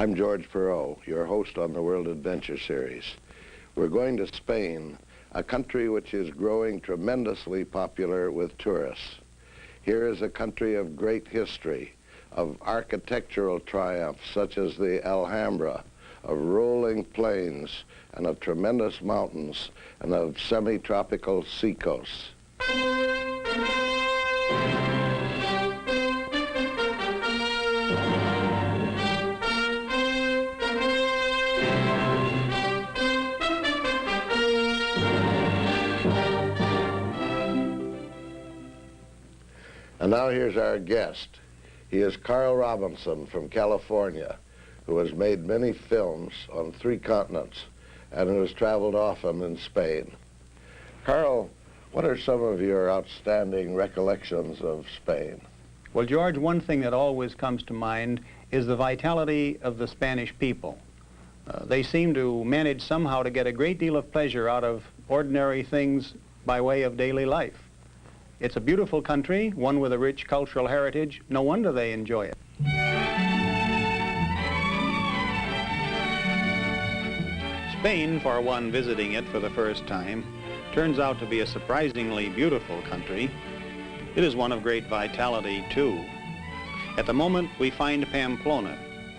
I'm George Pierrot, your host on the World Adventure Series. We're going to Spain, a country which is growing tremendously popular with tourists. Here is a country of great history, of architectural triumphs such as the Alhambra, of rolling plains, and of tremendous mountains, and of semi-tropical seacoasts. And now here's our guest. He is Carl Robinson from California, who has made many films on 3 continents and who has traveled often in Spain. Carl, what are some of your outstanding recollections of Spain? Well, George, one thing that always comes to mind is the vitality of the Spanish people. They seem to manage somehow to get a great deal of pleasure out of ordinary things by way of daily life. It's a beautiful country, one with a rich cultural heritage. No wonder they enjoy it. Spain, for one visiting it for the first time, turns out to be a surprisingly beautiful country. It is one of great vitality, too. At the moment, we find Pamplona,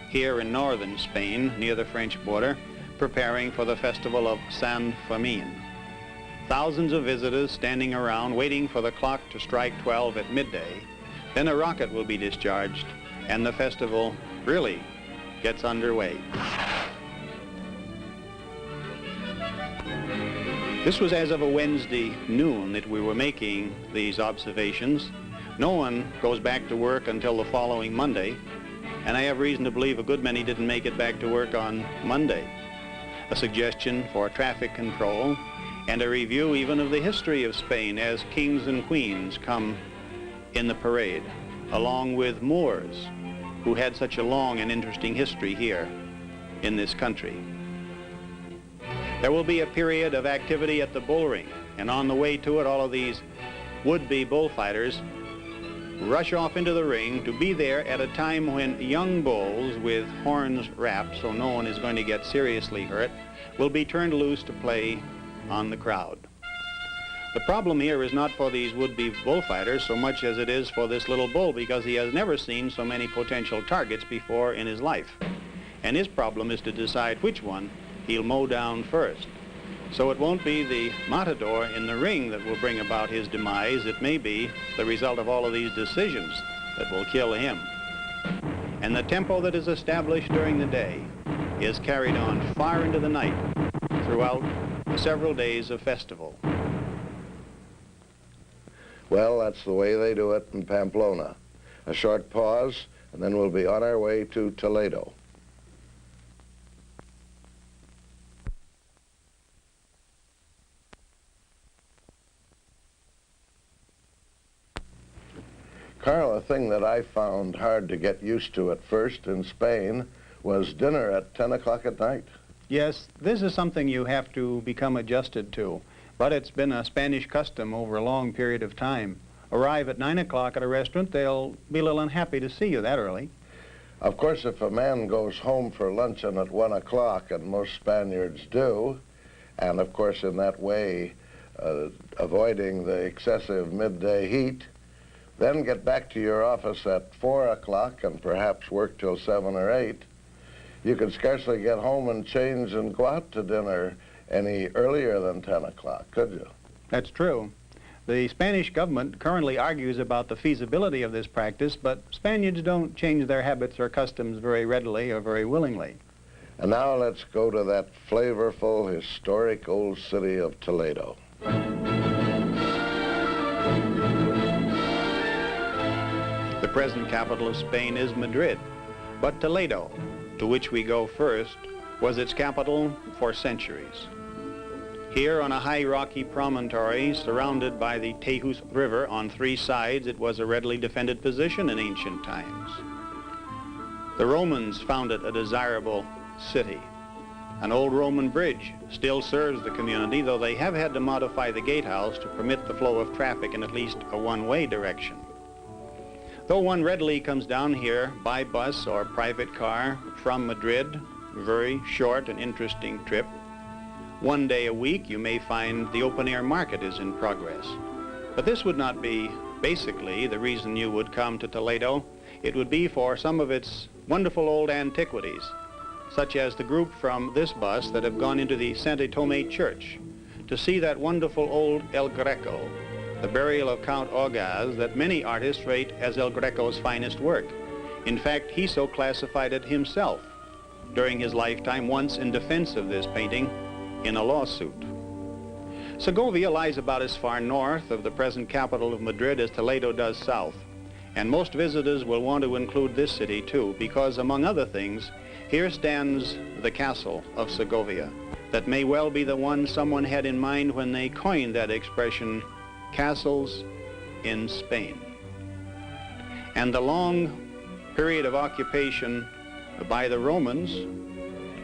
here in northern Spain, near the French border, preparing for the festival of San Fermin. Thousands of visitors standing around waiting for the clock to strike 12 at midday. Then a rocket will be discharged and the festival really gets underway. This was as of a Wednesday noon that we were making these observations. No one goes back to work until the following Monday, and I have reason to believe a good many didn't make it back to work on Monday. A suggestion for traffic control and a review even of the history of Spain as kings and queens come in the parade, along with Moors, who had such a long and interesting history here in this country. There will be a period of activity at the bull ring, and on the way to it, all of these would-be bullfighters rush off into the ring to be there at a time when young bulls with horns wrapped, so no one is going to get seriously hurt, will be turned loose to play on the crowd. The problem here is not for these would-be bullfighters so much as it is for this little bull, because he has never seen so many potential targets before in his life. And his problem is to decide which one he'll mow down first. So it won't be the matador in the ring that will bring about his demise. It may be the result of all of these decisions that will kill him. And the tempo that is established during the day is carried on far into the night throughout the several days of festival. Well, that's the way they do it in Pamplona. A short pause, and then we'll be on our way to Toledo. Carl, a thing that I found hard to get used to at first in Spain was dinner at 10 o'clock at night. Yes, this is something you have to become adjusted to, but it's been a Spanish custom over a long period of time. Arrive at 9 o'clock at a restaurant, they'll be a little unhappy to see you that early. Of course, if a man goes home for luncheon at 1 o'clock, and most Spaniards do, and of course in that way avoiding the excessive midday heat, then get back to your office at 4 o'clock and perhaps work till 7 or 8, you could scarcely get home and change and go out to dinner any earlier than 10 o'clock, could you? That's true. The Spanish government currently argues about the feasibility of this practice, but Spaniards don't change their habits or customs very readily or very willingly. And now let's go to that flavorful, historic old city of Toledo. The present capital of Spain is Madrid, but Toledo, to which we go first, was its capital for centuries. Here on a high rocky promontory surrounded by the Tagus River on 3 sides, it was a readily defended position in ancient times. The Romans found it a desirable city. An old Roman bridge still serves the community, though they have had to modify the gatehouse to permit the flow of traffic in at least a one-way direction. Though one readily comes down here by bus or private car from Madrid, a very short and interesting trip, one day a week you may find the open-air market is in progress. But this would not be basically the reason you would come to Toledo. It would be for some of its wonderful old antiquities, such as the group from this bus that have gone into the Santo Tome Church to see that wonderful old El Greco, the burial of Count Augaz that many artists rate as El Greco's finest work. In fact, he so classified it himself during his lifetime, once in defense of this painting in a lawsuit. Segovia lies about as far north of the present capital of Madrid as Toledo does south, and most visitors will want to include this city too, because among other things, here stands the castle of Segovia. That may well be the one someone had in mind when they coined that expression, castles in Spain. And the long period of occupation by the Romans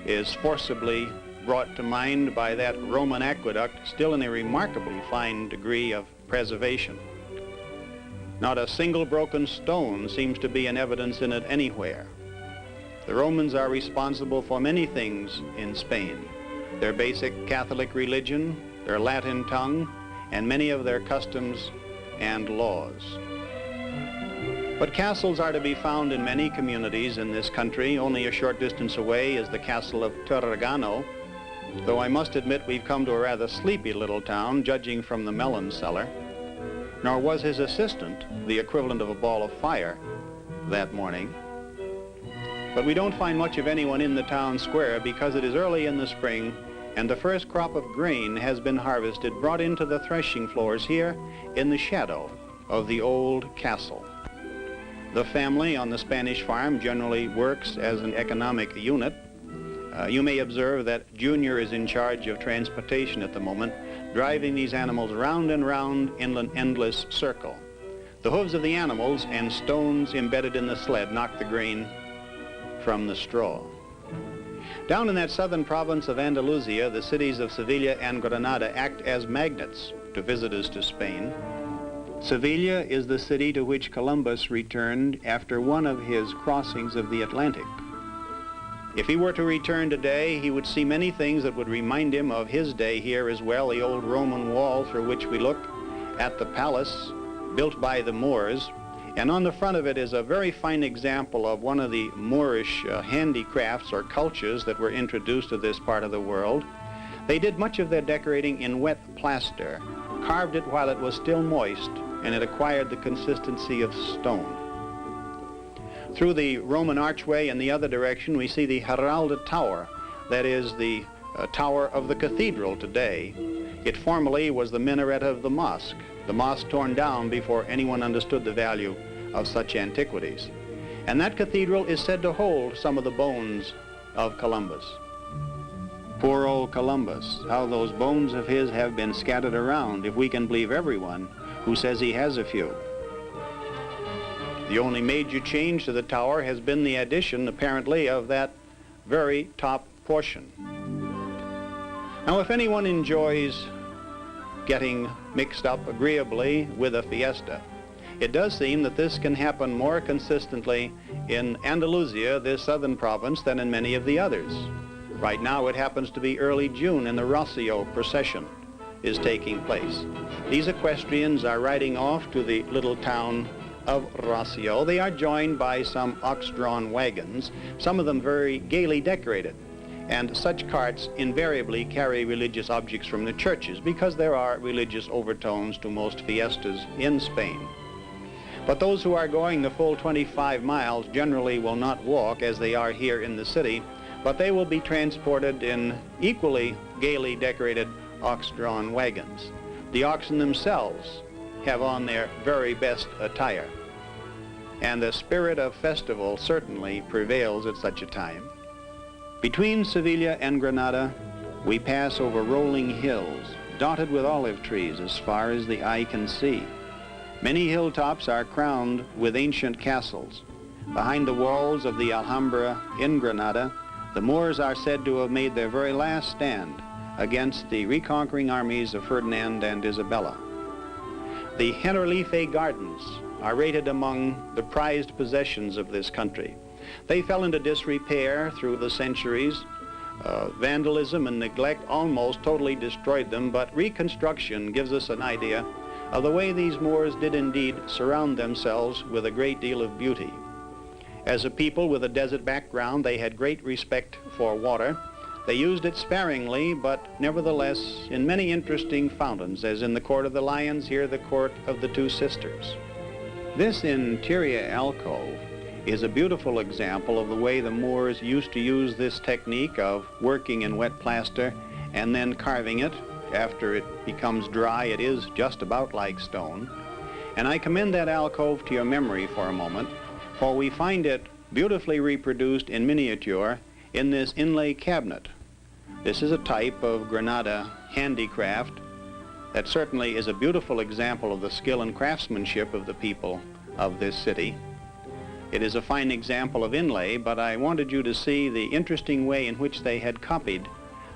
is forcibly brought to mind by that Roman aqueduct, still in a remarkably fine degree of preservation. Not a single broken stone seems to be in evidence in it anywhere. The Romans are responsible for many things in Spain: their basic Catholic religion, their Latin tongue, and many of their customs and laws. But castles are to be found in many communities in this country. Only a short distance away is the castle of Torregano, though I must admit we've come to a rather sleepy little town, judging from the melon cellar. Nor was his assistant the equivalent of a ball of fire that morning. But we don't find much of anyone in the town square because it is early in the spring and the first crop of grain has been harvested, brought into the threshing floors here in the shadow of the old castle. The family on the Spanish farm generally works as an economic unit. You may observe that Junior is in charge of transportation at the moment, driving these animals round and round in an endless circle. The hooves of the animals and stones embedded in the sled knock the grain from the straw. Down in that southern province of Andalusia, the cities of Sevilla and Granada act as magnets to visitors to Spain. Sevilla is the city to which Columbus returned after one of his crossings of the Atlantic. If he were to return today, he would see many things that would remind him of his day here as well. The old Roman wall through which we look at the palace built by the Moors. And on the front of it is a very fine example of one of the Moorish handicrafts or cultures that were introduced to this part of the world. They did much of their decorating in wet plaster, carved it while it was still moist, and it acquired the consistency of stone. Through the Roman archway in the other direction, we see the Giralda Tower, that is the tower of the cathedral today. It formerly was the minaret of the mosque torn down before anyone understood the value of such antiquities. And that cathedral is said to hold some of the bones of Columbus. Poor old Columbus, how those bones of his have been scattered around, if we can believe everyone who says he has a few. The only major change to the tower has been the addition, apparently, of that very top portion. Now, if anyone enjoys getting mixed up agreeably with a fiesta, it does seem that this can happen more consistently in Andalusia, this southern province, than in many of the others. Right now, it happens to be early June, and the Rocio procession is taking place. These equestrians are riding off to the little town of Rocio. They are joined by some ox-drawn wagons, some of them very gaily decorated. And such carts invariably carry religious objects from the churches because there are religious overtones to most fiestas in Spain. But those who are going the full 25 miles generally will not walk as they are here in the city, but they will be transported in equally gaily decorated ox-drawn wagons. The oxen themselves have on their very best attire, and the spirit of festival certainly prevails at such a time. Between Sevilla and Granada, we pass over rolling hills, dotted with olive trees as far as the eye can see. Many hilltops are crowned with ancient castles. Behind the walls of the Alhambra in Granada, the Moors are said to have made their very last stand against the reconquering armies of Ferdinand and Isabella. The Generalife Gardens are rated among the prized possessions of this country. They fell into disrepair through the centuries. Vandalism and neglect almost totally destroyed them, but reconstruction gives us an idea of the way these Moors did indeed surround themselves with a great deal of beauty. As a people with a desert background, they had great respect for water. They used it sparingly, but nevertheless in many interesting fountains, as in the Court of the Lions, here the Court of the Two Sisters. This interior alcove is a beautiful example of the way the Moors used to use this technique of working in wet plaster and then carving it. After it becomes dry, it is just about like stone. And I commend that alcove to your memory for a moment, for we find it beautifully reproduced in miniature in this inlay cabinet. This is a type of Granada handicraft that certainly is a beautiful example of the skill and craftsmanship of the people of this city. It is a fine example of inlay, but I wanted you to see the interesting way in which they had copied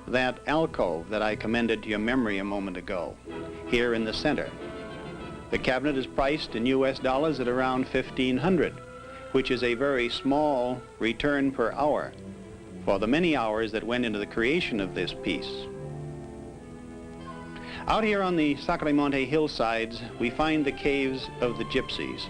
that alcove that I commended to your memory a moment ago, here in the center. The cabinet is priced in US dollars at around $1,500, which is a very small return per hour for the many hours that went into the creation of this piece. Out here on the Sacromonte hillsides, we find the caves of the gypsies,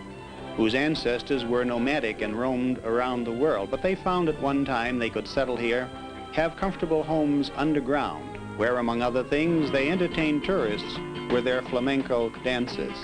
whose ancestors were nomadic and roamed around the world, but they found at one time they could settle here, have comfortable homes underground, where, among other things, they entertained tourists with their flamenco dances.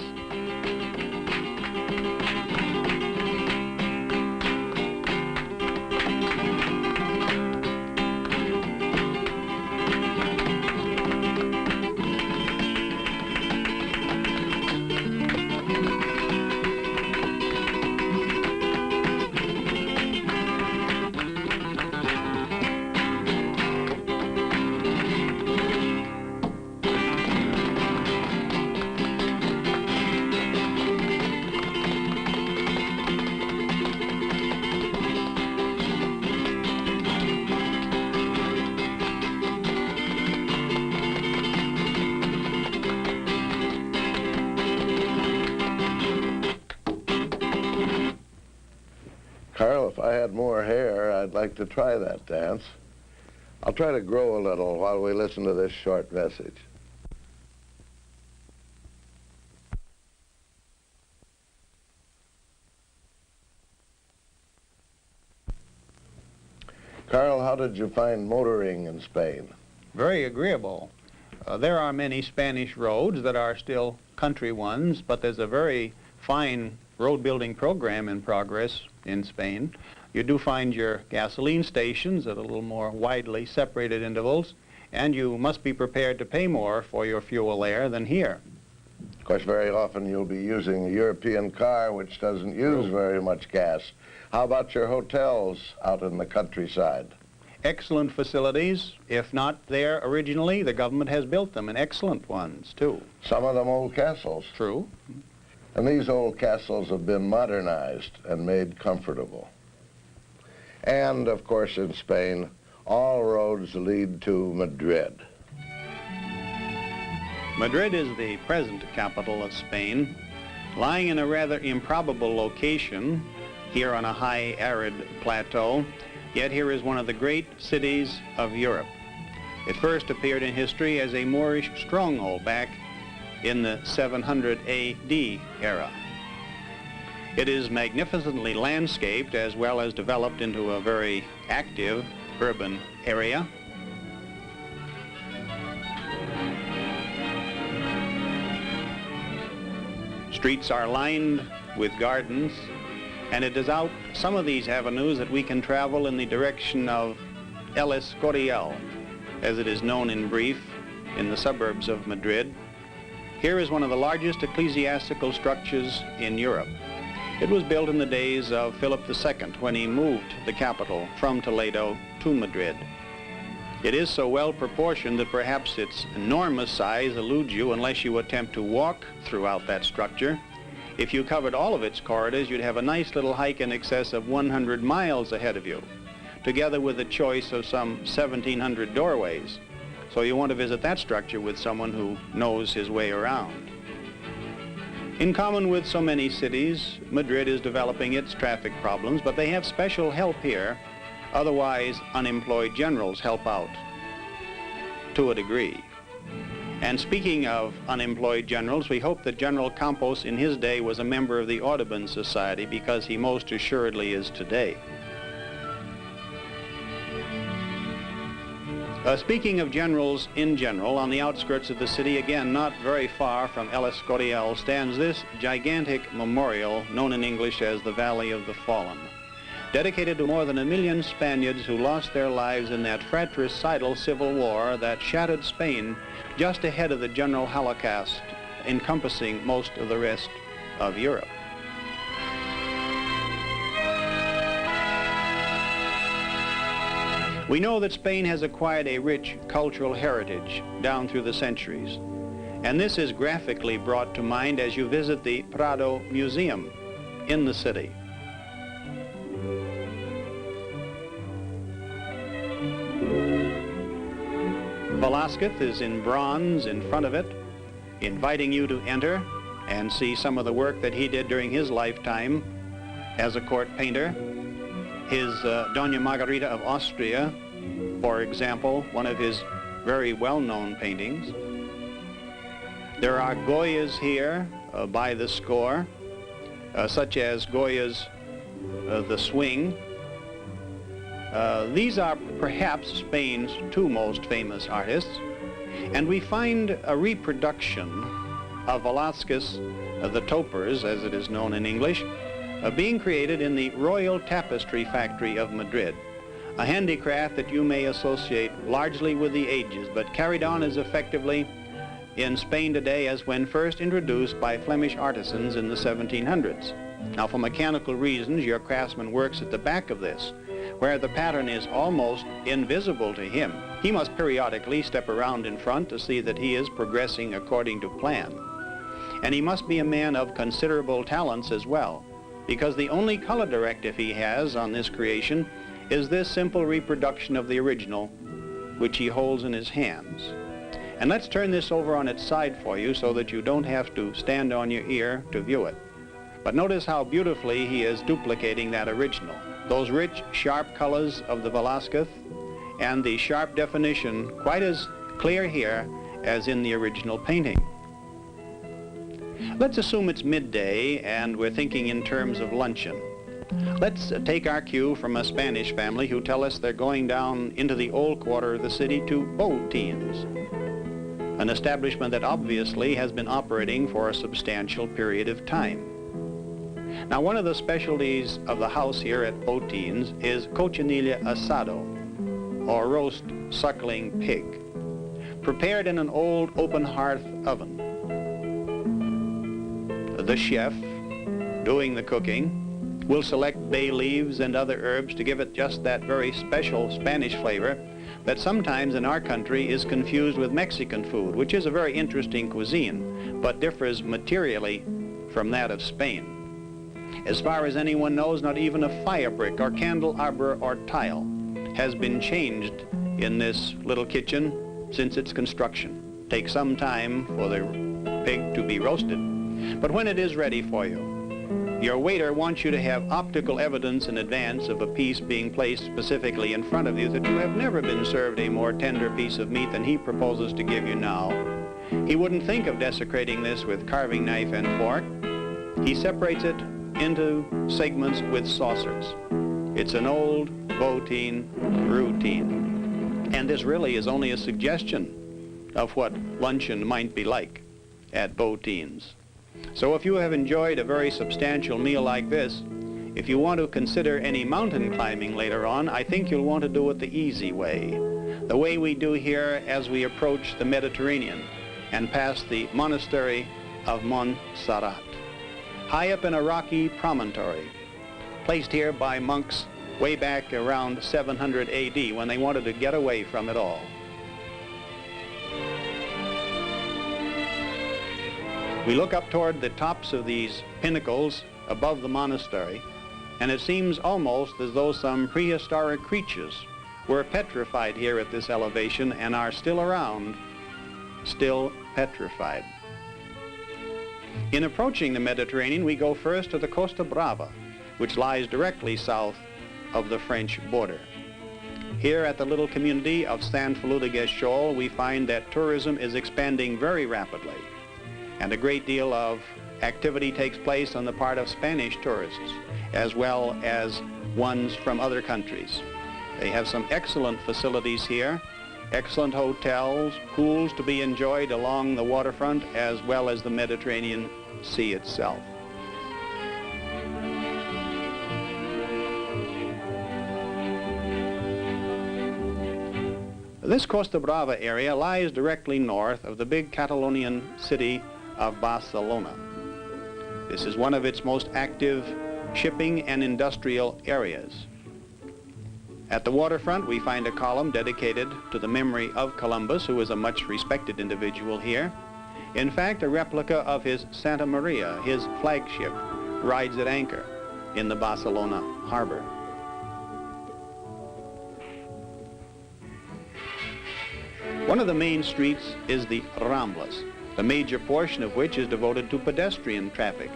Carl, if I had more hair, I'd like to try that dance. I'll try to grow a little while we listen to this short message. Carl, how did you find motoring in Spain? Very agreeable. There are many Spanish roads that are still country ones, but there's a very fine road building program in progress in Spain. You do find your gasoline stations at a little more widely separated intervals, and you must be prepared to pay more for your fuel there than here. Of course, very often you'll be using a European car which doesn't use very much gas. How about your hotels out in the countryside? Excellent facilities. If not there originally, the government has built them, and excellent ones, too. Some of them old castles. True. And these old castles have been modernized and made comfortable. And, of course, in Spain, all roads lead to Madrid. Madrid is the present capital of Spain, lying in a rather improbable location, here on a high arid plateau, yet here is one of the great cities of Europe. It first appeared in history as a Moorish stronghold back in the 700 AD era. It is magnificently landscaped as well as developed into a very active urban area. Streets are lined with gardens, and it is out some of these avenues that we can travel in the direction of El Escorial, as it is known in brief, in the suburbs of Madrid. Here is one of the largest ecclesiastical structures in Europe. It was built in the days of Philip II when he moved the capital from Toledo to Madrid. It is so well proportioned that perhaps its enormous size eludes you unless you attempt to walk throughout that structure. If you covered all of its corridors, you'd have a nice little hike in excess of 100 miles ahead of you, together with a choice of some 1,700 doorways. So you want to visit that structure with someone who knows his way around. In common with so many cities, Madrid is developing its traffic problems, but they have special help here. Otherwise, unemployed generals help out to a degree. And speaking of unemployed generals, we hope that General Campos in his day was a member of the Audubon Society, because he most assuredly is today. Speaking of generals in general, on the outskirts of the city, again not very far from El Escorial, stands this gigantic memorial known in English as the Valley of the Fallen, dedicated to more than 1 million Spaniards who lost their lives in that fratricidal civil war that shattered Spain just ahead of the general Holocaust, encompassing most of the rest of Europe. We know that Spain has acquired a rich cultural heritage down through the centuries, and this is graphically brought to mind as you visit the Prado Museum in the city. Velázquez is in bronze in front of it, inviting you to enter and see some of the work that he did during his lifetime as a court painter. His Doña Margarita of Austria, for example, one of his very well-known paintings. There are Goyas here by the score, such as Goya's The Swing. These are perhaps Spain's two most famous artists, and we find a reproduction of Velázquez, the Topers, as it is known in English, being created in the Royal Tapestry Factory of Madrid, a handicraft that you may associate largely with the ages, but carried on as effectively in Spain today as when first introduced by Flemish artisans in the 1700s. Now, for mechanical reasons, your craftsman works at the back of this, where the pattern is almost invisible to him. He must periodically step around in front to see that he is progressing according to plan. And he must be a man of considerable talents as well, because the only color directive he has on this creation is this simple reproduction of the original, which he holds in his hands. And let's turn this over on its side for you so that you don't have to stand on your ear to view it. But notice how beautifully he is duplicating that original. Those rich, sharp colors of the Velázquez and the sharp definition quite as clear here as in the original painting. Let's assume it's midday and we're thinking in terms of luncheon. Let's take our cue from a Spanish family who tell us they're going down into the old quarter of the city to Boutines, an establishment that obviously has been operating for a substantial period of time. Now, one of the specialties of the house here at Boutines is cochinilla asado, or roast suckling pig, prepared in an old open hearth oven. The chef, doing the cooking, will select bay leaves and other herbs to give it just that very special Spanish flavor that sometimes in our country is confused with Mexican food, which is a very interesting cuisine, but differs materially from that of Spain. As far as anyone knows, not even a fire brick or candelabra or tile has been changed in this little kitchen since its construction. It takes some time for the pig to be roasted, but when it is ready for you, your waiter wants you to have optical evidence in advance of a piece being placed specifically in front of you that you have never been served a more tender piece of meat than he proposes to give you now. He wouldn't think of desecrating this with carving knife and fork. He separates it into segments with saucers. It's an old Boutine routine. And this really is only a suggestion of what luncheon might be like at Boutines. So if you have enjoyed a very substantial meal like this, if you want to consider any mountain climbing later on, I think you'll want to do it the easy way, the way we do here as we approach the Mediterranean and pass the monastery of Montserrat, high up in a rocky promontory, placed here by monks way back around 700 AD when they wanted to get away from it all. We look up toward the tops of these pinnacles above the monastery, and it seems almost as though some prehistoric creatures were petrified here at this elevation and are still around, still petrified. In approaching the Mediterranean, we go first to the Costa Brava, which lies directly south of the French border. Here at the little community of San Feliu Shoal, we find that tourism is expanding very rapidly, and a great deal of activity takes place on the part of Spanish tourists, as well as ones from other countries. They have some excellent facilities here, excellent hotels, pools to be enjoyed along the waterfront, as well as the Mediterranean Sea itself. This Costa Brava area lies directly north of the big Catalonian city of Barcelona. This is one of its most active shipping and industrial areas. At the waterfront, we find a column dedicated to the memory of Columbus, who was a much respected individual here. In fact, a replica of his Santa Maria, his flagship, rides at anchor in the Barcelona harbor. One of the main streets is the Ramblas, the major portion of which is devoted to pedestrian traffic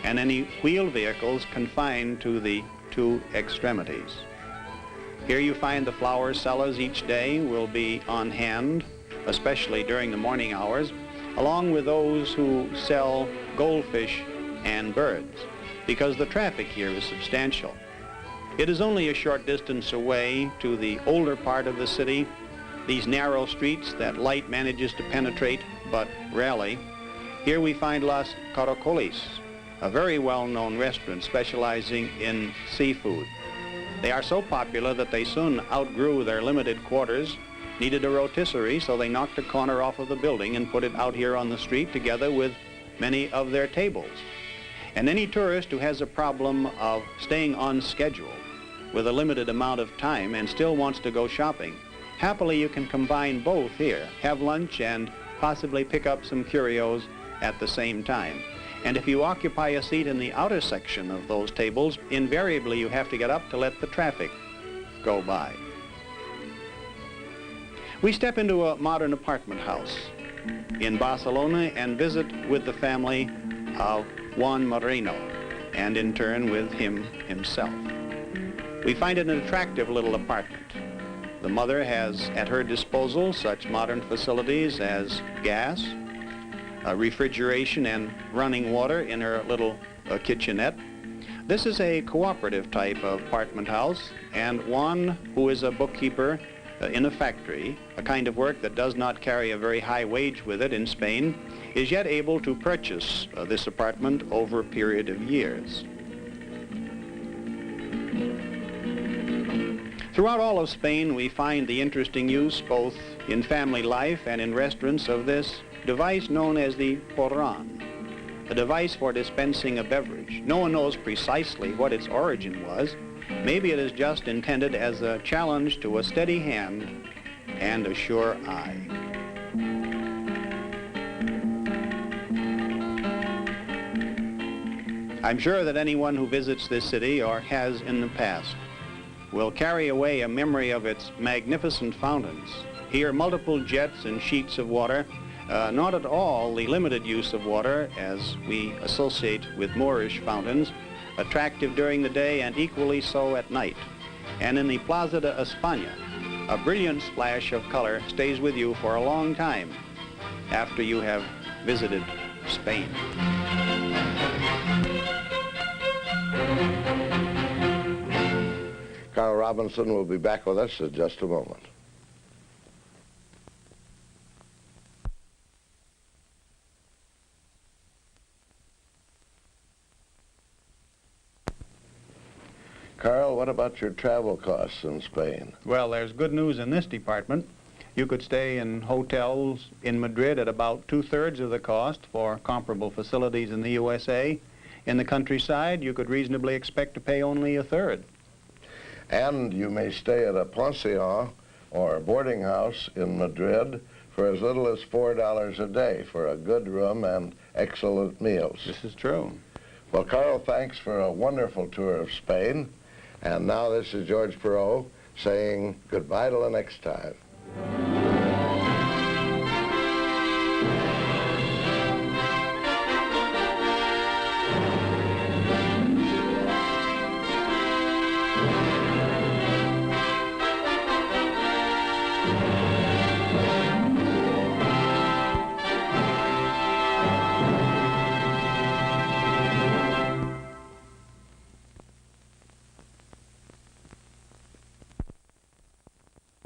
and any wheeled vehicles confined to the two extremities. Here you find the flower sellers each day will be on hand, especially during the morning hours, along with those who sell goldfish and birds, because the traffic here is substantial. It is only a short distance away to the older part of the city, these narrow streets that light manages to penetrate but rarely. Here we find Las Caracoles, a very well-known restaurant specializing in seafood. They are so popular that they soon outgrew their limited quarters, needed a rotisserie, so they knocked a corner off of the building and put it out here on the street together with many of their tables. And any tourist who has a problem of staying on schedule with a limited amount of time and still wants to go shopping, happily you can combine both here, have lunch and possibly pick up some curios at the same time. And if you occupy a seat in the outer section of those tables, invariably you have to get up to let the traffic go by. We step into a modern apartment house in Barcelona and visit with the family of Juan Moreno, and in turn with him himself. We find it an attractive little apartment. The mother has at her disposal such modern facilities as gas, refrigeration and running water in her little kitchenette. This is a cooperative type of apartment house, and Juan, who is a bookkeeper in a factory, a kind of work that does not carry a very high wage with it in Spain, is yet able to purchase this apartment over a period of years. Throughout all of Spain, we find the interesting use, both in family life and in restaurants, of this device known as the porran, a device for dispensing a beverage. No one knows precisely what its origin was. Maybe it is just intended as a challenge to a steady hand and a sure eye. I'm sure that anyone who visits this city, or has in the past, will carry away a memory of its magnificent fountains. Here, multiple jets and sheets of water, not at all the limited use of water as we associate with Moorish fountains, attractive during the day and equally so at night. And in the Plaza de España, a brilliant splash of color stays with you for a long time after you have visited Spain. Carl Robinson will be back with us in just a moment. Carl, what about your travel costs in Spain? Well, there's good news in this department. You could stay in hotels in Madrid at about 2/3 of the cost for comparable facilities in the USA. In the countryside, you could reasonably expect to pay only 1/3. And you may stay at a pension or a boarding house in Madrid for as little as $4 a day for a good room and excellent meals. This is true. Well, Carl, thanks for a wonderful tour of Spain. And now this is George Pierrot saying goodbye till the next time.